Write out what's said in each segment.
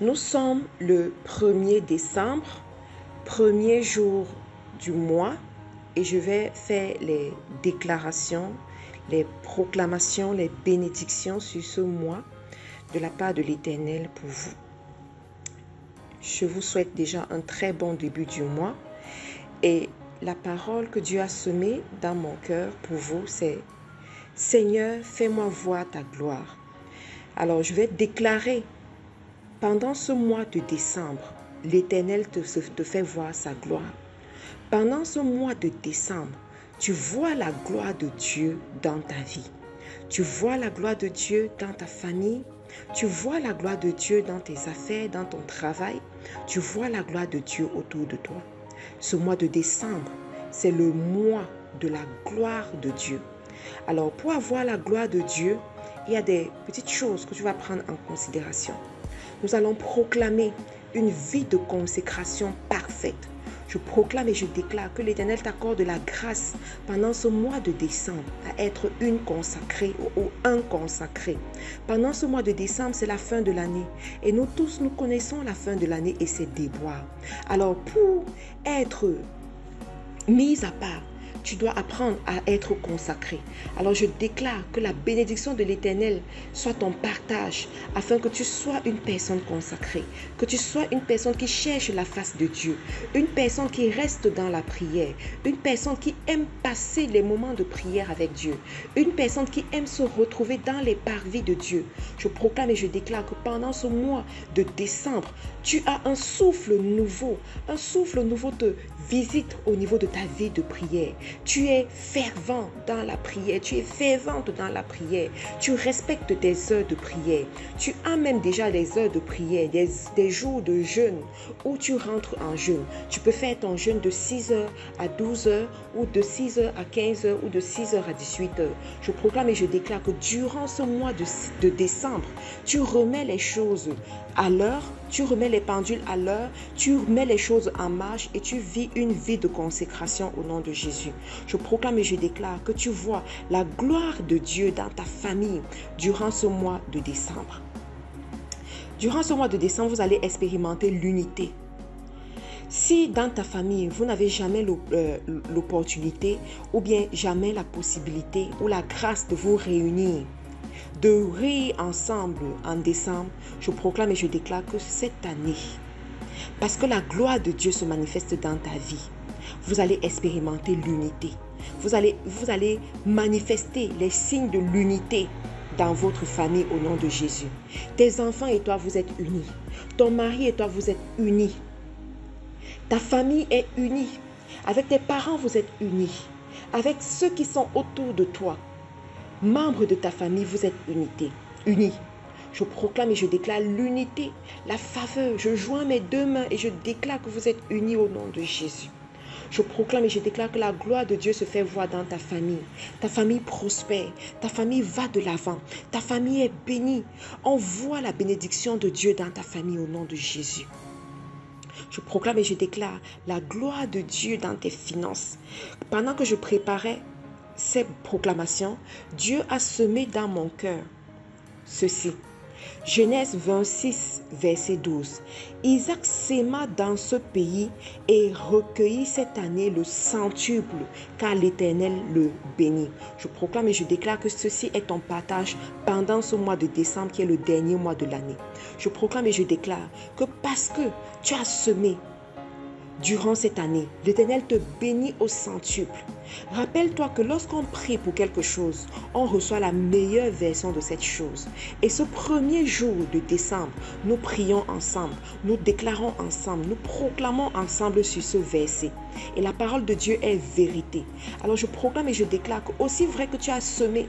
Nous sommes le 1er décembre, premier jour du mois, et je vais faire les déclarations, les proclamations, les bénédictions sur ce mois de la part de l'Éternel pour vous. Je vous souhaite déjà un très bon début du mois et la parole que Dieu a semée dans mon cœur pour vous, c'est « Seigneur, fais-moi voir ta gloire ». Alors, je vais déclarer pendant ce mois de décembre, l'Éternel te fait voir sa gloire. Pendant ce mois de décembre, tu vois la gloire de Dieu dans ta vie. Tu vois la gloire de Dieu dans ta famille. Tu vois la gloire de Dieu dans tes affaires, dans ton travail. Tu vois la gloire de Dieu autour de toi. Ce mois de décembre, c'est le mois de la gloire de Dieu. Alors, pour avoir la gloire de Dieu, il y a des petites choses que tu vas prendre en considération. Nous allons proclamer une vie de consécration parfaite. Je proclame et je déclare que l'Éternel t'accorde la grâce pendant ce mois de décembre à être une consacrée ou un consacré. Pendant ce mois de décembre, c'est la fin de l'année. Et nous tous, nous connaissons la fin de l'année et ses déboires. Alors, pour être mis à part, tu dois apprendre à être consacré. Alors je déclare que la bénédiction de l'Éternel soit ton partage afin que tu sois une personne consacrée, que tu sois une personne qui cherche la face de Dieu, une personne qui reste dans la prière, une personne qui aime passer les moments de prière avec Dieu, une personne qui aime se retrouver dans les parvis de Dieu. Je proclame et je déclare que pendant ce mois de décembre, tu as un souffle nouveau te visite au niveau de ta vie de prière. Tu es fervent dans la prière, tu es fervente dans la prière, tu respectes tes heures de prière. Tu as même déjà des heures de prière, des jours de jeûne où tu rentres en jeûne. Tu peux faire ton jeûne de 6h à 12h ou de 6h à 15h ou de 6h à 18h. Je proclame et je déclare que durant ce mois de décembre, tu remets les choses à l'heure, tu remets les pendules à l'heure, tu remets les choses en marche et tu vis une vie de consécration au nom de Jésus. Je proclame et je déclare que tu vois la gloire de Dieu dans ta famille durant ce mois de décembre. Durant ce mois de décembre, vous allez expérimenter l'unité. Si dans ta famille, vous n'avez jamais l'opportunité ou bien jamais la possibilité ou la grâce de vous réunir, de rire ensemble en décembre, je proclame et je déclare que cette année, parce que la gloire de Dieu se manifeste dans ta vie, vous allez expérimenter l'unité. Vous allez manifester les signes de l'unité dans votre famille au nom de Jésus. Tes enfants et toi, vous êtes unis. Ton mari et toi, vous êtes unis. Ta famille est unie. Avec tes parents, vous êtes unis. Avec ceux qui sont autour de toi, membres de ta famille, vous êtes unis. Je proclame et je déclare l'unité, la faveur. Je joins mes deux mains et je déclare que vous êtes unis au nom de Jésus. Je proclame et je déclare que la gloire de Dieu se fait voir dans ta famille. Ta famille prospère. Ta famille va de l'avant. Ta famille est bénie. On voit la bénédiction de Dieu dans ta famille au nom de Jésus. Je proclame et je déclare la gloire de Dieu dans tes finances. Pendant que je préparais ces proclamations, Dieu a semé dans mon cœur ceci. Genèse 26, verset 12. Isaac sema dans ce pays et recueillit cette année le centuple, car l'Éternel le bénit. Je proclame et je déclare que ceci est ton partage pendant ce mois de décembre qui est le dernier mois de l'année. Je proclame et je déclare que parce que tu as semé durant cette année, l'Éternel te bénit au centuple. Rappelle-toi que lorsqu'on prie pour quelque chose, on reçoit la meilleure version de cette chose. Et ce premier jour de décembre, nous prions ensemble, nous déclarons ensemble, nous proclamons ensemble sur ce verset. Et la parole de Dieu est vérité. Alors je proclame et je déclare que aussi vrai que tu as semé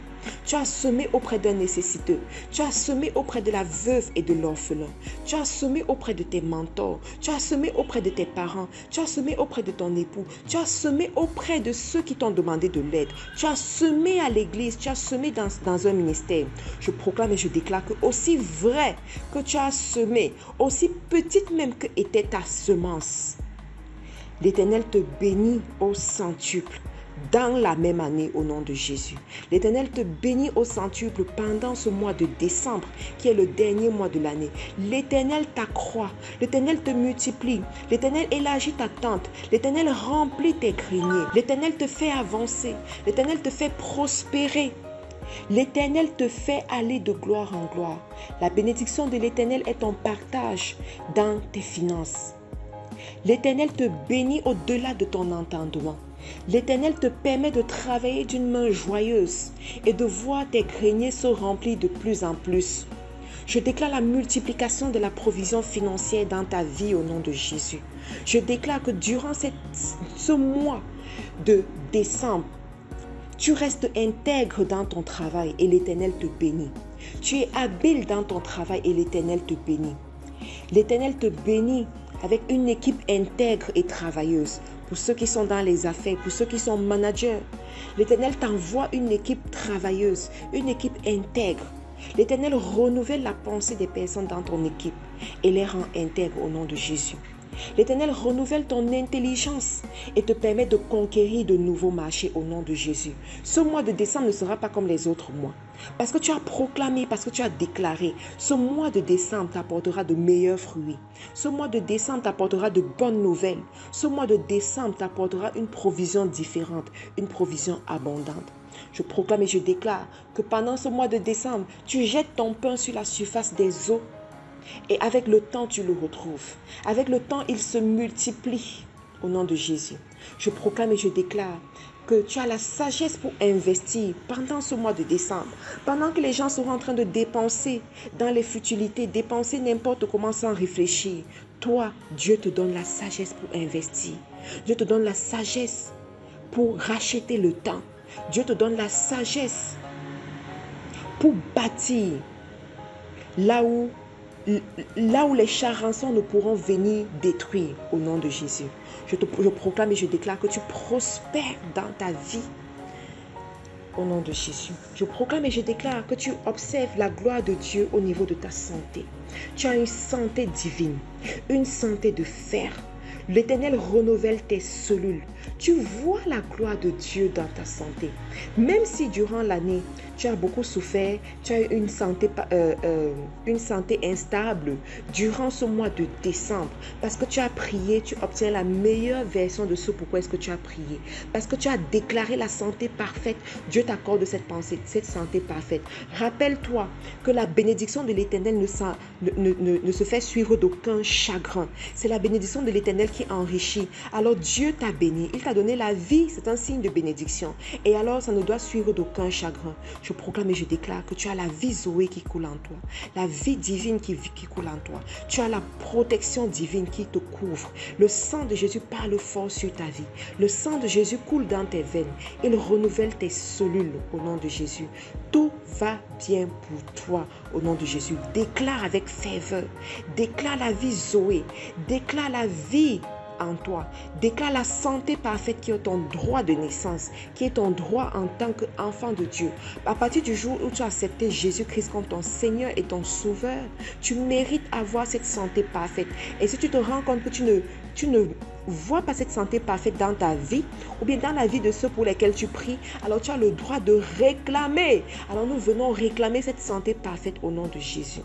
auprès d'un nécessiteux, tu as semé auprès de la veuve et de l'orphelin, tu as semé auprès de tes mentors, tu as semé auprès de tes parents, tu as semé auprès de ton époux, tu as semé auprès de ceux qui t'ont demandé de l'aide, tu as semé à l'église, tu as semé dans un ministère. Je proclame et je déclare que aussi vrai que tu as semé, aussi petite même que était ta semence, l'Éternel te bénit au centuple dans la même année au nom de Jésus. L'Éternel te bénit au centuple pendant ce mois de décembre qui est le dernier mois de l'année. L'Éternel t'accroît, l'Éternel te multiplie, l'Éternel élargit ta tente, l'Éternel remplit tes greniers, l'Éternel te fait avancer, l'Éternel te fait prospérer. L'Éternel te fait aller de gloire en gloire. La bénédiction de l'Éternel est ton partage dans tes finances. L'Éternel te bénit au-delà de ton entendement. L'Éternel te permet de travailler d'une main joyeuse et de voir tes greniers se remplir de plus en plus. Je déclare la multiplication de la provision financière dans ta vie au nom de Jésus. Je déclare que durant ce mois de décembre, tu restes intègre dans ton travail et l'Éternel te bénit. Tu es habile dans ton travail et l'Éternel te bénit. L'Éternel te bénit avec une équipe intègre et travailleuse. Pour ceux qui sont dans les affaires, pour ceux qui sont managers, l'Éternel t'envoie une équipe travailleuse, une équipe intègre. L'Éternel renouvelle la pensée des personnes dans ton équipe et les rend intègres au nom de Jésus. L'Éternel renouvelle ton intelligence et te permet de conquérir de nouveaux marchés au nom de Jésus. Ce mois de décembre ne sera pas comme les autres mois. Parce que tu as proclamé, parce que tu as déclaré, ce mois de décembre t'apportera de meilleurs fruits. Ce mois de décembre t'apportera de bonnes nouvelles. Ce mois de décembre t'apportera une provision différente, une provision abondante. Je proclame et je déclare que pendant ce mois de décembre, tu jettes ton pain sur la surface des eaux. Et avec le temps, tu le retrouves. Avec le temps, il se multiplie au nom de Jésus. Je proclame et je déclare que tu as la sagesse pour investir pendant ce mois de décembre. Pendant que les gens seront en train de dépenser dans les futilités, dépenser n'importe comment sans réfléchir. Toi, Dieu te donne la sagesse pour investir. Dieu te donne la sagesse pour racheter le temps. Dieu te donne la sagesse pour bâtir là où les charançons ne pourront venir détruire au nom de Jésus. Je proclame et je déclare que tu prospères dans ta vie au nom de Jésus. Je proclame et je déclare que tu observes la gloire de Dieu au niveau de ta santé. Tu as une santé divine, une santé de fer. L'Éternel renouvelle tes cellules. Tu vois la gloire de Dieu dans ta santé. Même si durant l'année, tu as beaucoup souffert, tu as une santé instable durant ce mois de décembre. Parce que tu as prié, tu obtiens la meilleure version de ce pourquoi est-ce que tu as prié. Parce que tu as déclaré la santé parfaite. Dieu t'accorde cette santé parfaite. Rappelle-toi que la bénédiction de l'Éternel ne se fait suivre d'aucun chagrin. C'est la bénédiction de l'Éternel qui enrichit. Alors Dieu t'a béni. Il t'a donné la vie. C'est un signe de bénédiction. Et alors ça ne doit suivre d'aucun chagrin. Je proclame et je déclare que tu as la vie Zoé qui coule en toi. La vie divine qui coule en toi. Tu as la protection divine qui te couvre. Le sang de Jésus parle fort sur ta vie. Le sang de Jésus coule dans tes veines. Il renouvelle tes cellules au nom de Jésus. Tout va bien pour toi au nom de Jésus. Déclare avec ferveur. Déclare la vie Zoé. Déclare la vie en toi. Déclare la santé parfaite qui est ton droit de naissance, qui est ton droit en tant qu'enfant de Dieu. À partir du jour où tu as accepté Jésus-Christ comme ton Seigneur et ton Sauveur, tu mérites avoir cette santé parfaite. Et si tu te rends compte que tu ne vois pas cette santé parfaite dans ta vie ou bien dans la vie de ceux pour lesquels tu pries, alors tu as le droit de réclamer. Alors nous venons réclamer cette santé parfaite au nom de Jésus.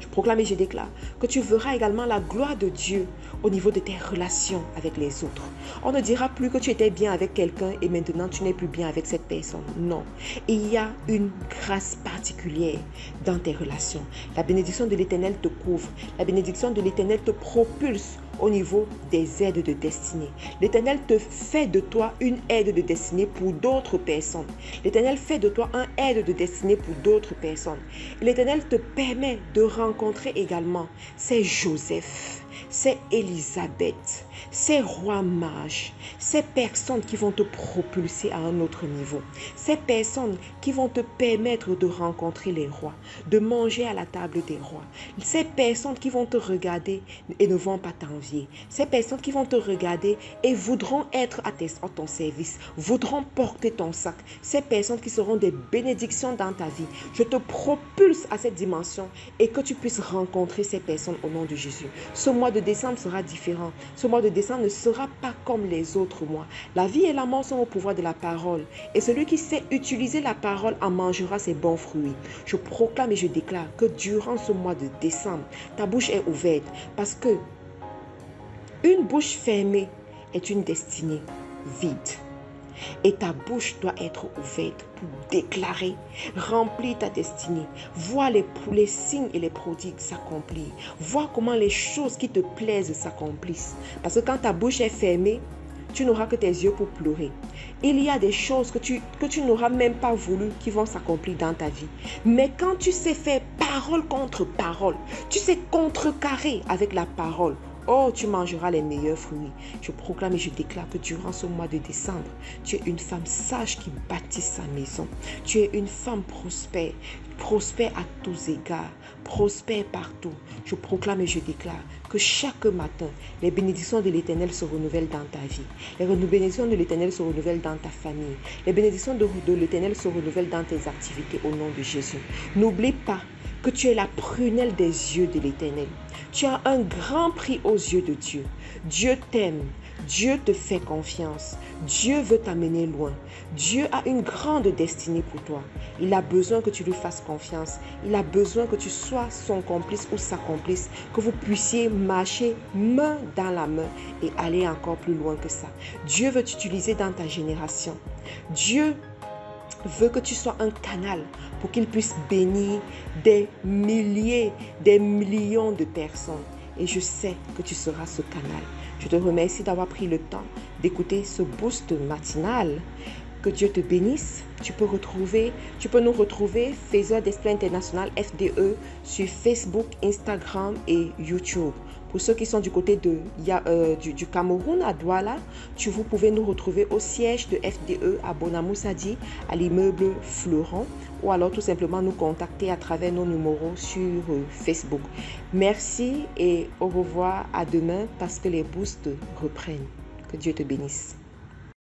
Je proclame et je déclare que tu verras également la gloire de Dieu au niveau de tes relations avec les autres. On ne dira plus que tu étais bien avec quelqu'un et maintenant tu n'es plus bien avec cette personne. Non, il y a une grâce particulière dans tes relations. La bénédiction de l'Éternel te couvre. La bénédiction de l'Éternel te propulse au niveau des aides de destinée. L'Éternel te fait de toi une aide de destinée pour d'autres personnes. L'Éternel fait de toi un aide de destinée pour d'autres personnes. L'Éternel te permet de rencontrer également ces Joseph, c'est Élisabeth, ces rois mages, ces personnes qui vont te propulser à un autre niveau, ces personnes qui vont te permettre de rencontrer les rois, de manger à la table des rois, ces personnes qui vont te regarder et ne vont pas t'envier, ces personnes qui vont te regarder et voudront être à ton service, voudront porter ton sac, ces personnes qui seront des bénédictions dans ta vie. Je te propulse à cette dimension et que tu puisses rencontrer ces personnes au nom de Jésus. Ce mois de décembre sera différent. Ce mois de décembre ne sera pas comme les autres mois. La vie et la mort sont au pouvoir de la parole. Et celui qui sait utiliser la parole en mangera ses bons fruits. Je proclame et je déclare que durant ce mois de décembre, ta bouche est ouverte. Parce que une bouche fermée est une destinée vide. Et ta bouche doit être ouverte pour déclarer, remplir ta destinée. Vois les signes et les prodigues s'accomplir. Vois comment les choses qui te plaisent s'accomplissent. Parce que quand ta bouche est fermée, tu n'auras que tes yeux pour pleurer. Il y a des choses que tu n'auras même pas voulu qui vont s'accomplir dans ta vie. Mais quand tu sais faire parole contre parole, tu sais contrecarrer avec la parole, oh, tu mangeras les meilleurs fruits. Je proclame et je déclare que durant ce mois de décembre, tu es une femme sage qui bâtit sa maison. Tu es une femme prospère, prospère à tous égards, prospère partout. Je proclame et je déclare que chaque matin, les bénédictions de l'Éternel se renouvellent dans ta vie. Les bénédictions de l'Éternel se renouvellent dans ta famille. Les bénédictions de l'Éternel se renouvellent dans tes activités au nom de Jésus. N'oublie pas que tu es la prunelle des yeux de l'Éternel. Tu as un grand prix aux yeux de Dieu. Dieu t'aime. Dieu te fait confiance. Dieu veut t'amener loin. Dieu a une grande destinée pour toi. Il a besoin que tu lui fasses confiance. Il a besoin que tu sois son complice ou sa complice, que vous puissiez marcher main dans la main et aller encore plus loin que ça. Dieu veut t'utiliser dans ta génération. Dieu veut que tu sois un canal pour qu'il puisse bénir des milliers, des millions de personnes. Et je sais que tu seras ce canal. Je te remercie d'avoir pris le temps d'écouter ce boost matinal. Que Dieu te bénisse. Tu peux nous retrouver Faiseurs d'Esprit International FDE sur Facebook, Instagram et YouTube. Pour ceux qui sont du côté du Cameroun, à Douala, vous pouvez nous retrouver au siège de FDE à Bonamoussadi, à l'immeuble Fleuron, ou alors tout simplement nous contacter à travers nos numéros sur Facebook. Merci et au revoir à demain parce que les boosts reprennent. Que Dieu te bénisse.